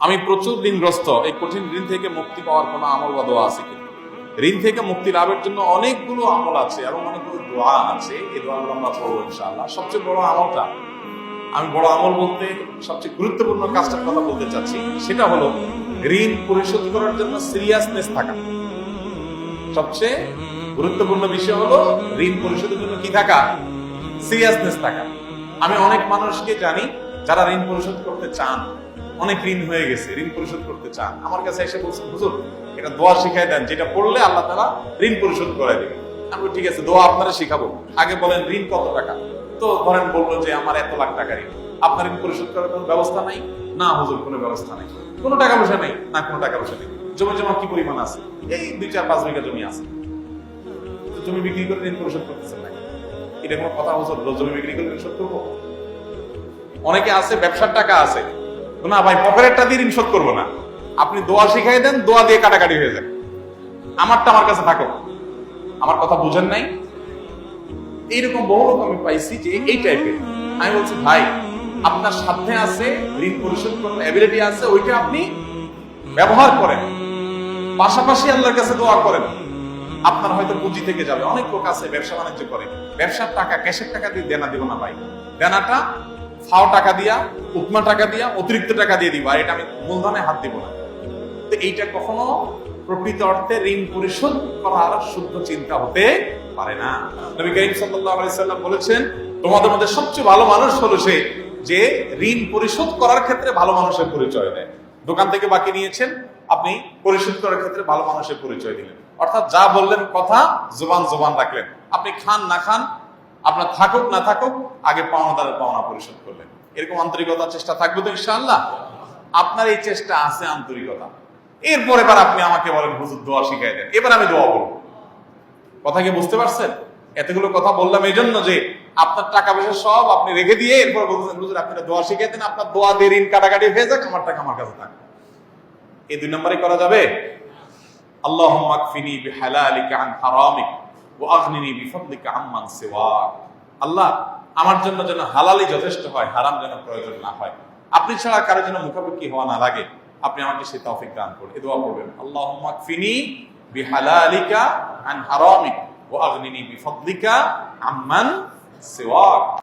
আমি প্রচুর ঋণগ্রস্ত, এই কঠিন ঋণ থেকে মুক্তি পাওয়ার কোনো আমল বা দোয়া আছে কিনা? ঋণ থেকে মুক্তি লাভের জন্য অনেকগুলো আমল আছে এবং অনেকগুলো দোয়া আছে। এই দোয়াগুলো আমরা পড়বো ইনশাআল্লাহ। সবচেয়ে বড় আমলটা, আমি বড় আমল বলতে সবচেয়ে গুরুত্বপূর্ণ কাজটার কথা বলতে চাচ্ছি, সেটা হলো ঋণ পরিশোধ করার জন্য সিরিয়াসনেস থাকা। সবচেয়ে গুরুত্বপূর্ণ বিষয় হলো ঋণ পরিশোধের জন্য কি থাকা? সিরিয়াসনেস থাকা। আমি অনেক মানুষকে জানি যারা ঋণ পরিশোধ করতে চান, অনেক ঋণ হয়ে গেছে, ঋণ পরিশোধ করতে চান, আমার কাছে এসে বলছেন, হুজুর এটা দোয়া শিখাই দেন, যেটা পড়লে আল্লাহ তাআলা ঋণ পরিশোধ করে দেবে। আমি ঠিক আছে, দোয়া আপনারা শিখাবো, আগে বলেন ঋণ কত টাকা। তো ধরেন বললো যে আমার এত লাখ টাকা ঋণ, আপনার ঋণ পরিশোধ করার কোনো ব্যবস্থা নাই? না হুজুর, কোনো ব্যবস্থা নাই। কোনো টাকা পয়সা নেই? না, কোনো টাকা পয়সা নেই। জমি জমা কি পরিমাণ আছে? এই 2-4-5 বিঘা জমি আছে। জমি বিক্রি করে ঋণ পরিশোধ করতেছেন না, এটা কোনো কথা? হুজুর জমি বিক্রি করে ঋণ শোধ করবো? অনেকে আছে ব্যবসার টাকা আছে, না ভাই পকেটেরটা দিয়ে ঋণ শোধ করবো না। আপনি দোয়া শিখাই দেন, দোয়া দিয়ে কাটাকাটি হয়ে যায়, আমারটা আমার কাছে থাকো। আমার কথা বুঝেন নাই? এইরকম বহু লোক আমি পাইছি যে এই টাইপের। আমি বলছি ভাই, আপনার সাথে আছে, ঋণ পরিশোধ করার এবিলিটি আছে, ওইটা আপনি ব্যবহার করেন, পাশাপাশি আল্লাহর কাছে দোয়া করেন। আপনার হয়তো পুঁজি থেকে যাবে। অনেক লোক আছে ব্যবসা বাণিজ্য করে, ব্যবসার টাকা ক্যাশের টাকা দিয়ে দেনা দিব না ভাই, দেনাটা ফাও টাকা দিয়া, উপমা টাকা দিয়া, অতিরিক্ত টাকা দিয়ে দিবা, এটা আমি মূলধনে হাত দিব না। তো এইটা কখনো প্রকৃত অর্থে ঋণ পরিশোধ করার শুদ্ধ চিন্তা হতে পারে না। নবী করিম সাল্লাল্লাহু আলাইহি সাল্লাম বলেছেন, তোমাদের মধ্যে সবচেয়ে ভালো মানুষ হলো সে যে ঋণ পরিশোধ করার ক্ষেত্রে ভালো মানুষের পরিচয় দেয়। দোকান থেকে বাকি নিয়েছেন, আপনি পরিশোধ করার ক্ষেত্রে ভালো মানুষের পরিচয় দিলেন, অর্থাৎ যা বললেন কথা জবান রাখলেন। আপনি খান না খান, আপনার থাকুক না থাকুক, আগে পাওনাদারের পাওনা পরিশোধ করলেন। এরকম আন্তরিকতার চেষ্টা থাকবে তো ইনশাআল্লাহ? আপনার এই চেষ্টা আছে, আন্তরিকতা। এরপর এবার আপনি আমাকে বলেন হুজুর দোয়া শিখাই দেন, এবার আমি দোয়া বলবো। কথা কি বুঝতে পারছেন? এতগুলো কথা বললাম এই জন্য যে আপনার টাকা পয়সা সব আপনি রেখে দিয়ে এরপর বলছেন হুজুর আপনি দোয়া শিখাই দেন, আপনার দোয়া দিয়ে ঋণ কাটাকাটি হয়ে যাক, আমার টাকা আমার কাছে থাক। এই 2 নম্বরই করা যাবে? আল্লাহুম্মা কফিনি বিহালালিকা আন হারামিক ওয়া আগনিনি বিফদলিকা আম্মান সিওয়াক। আল্লাহ, আমার জন্য যেন হালালই যথেষ্ট হয়, হারাম যেন প্রয়োজন না হয়, আপনি ছাড়া কারো যেন মুখাপেক্ষি হওয়া না লাগে, আপনি আমাকে সেই তৌফিক দান করুন। এই দোয়া করবেন, আল্লাহুম্মা কফিনি বিহালালিকা আন হারামিক ওয়া আগনিনি বিফদলিকা আম্মান সিওয়াক।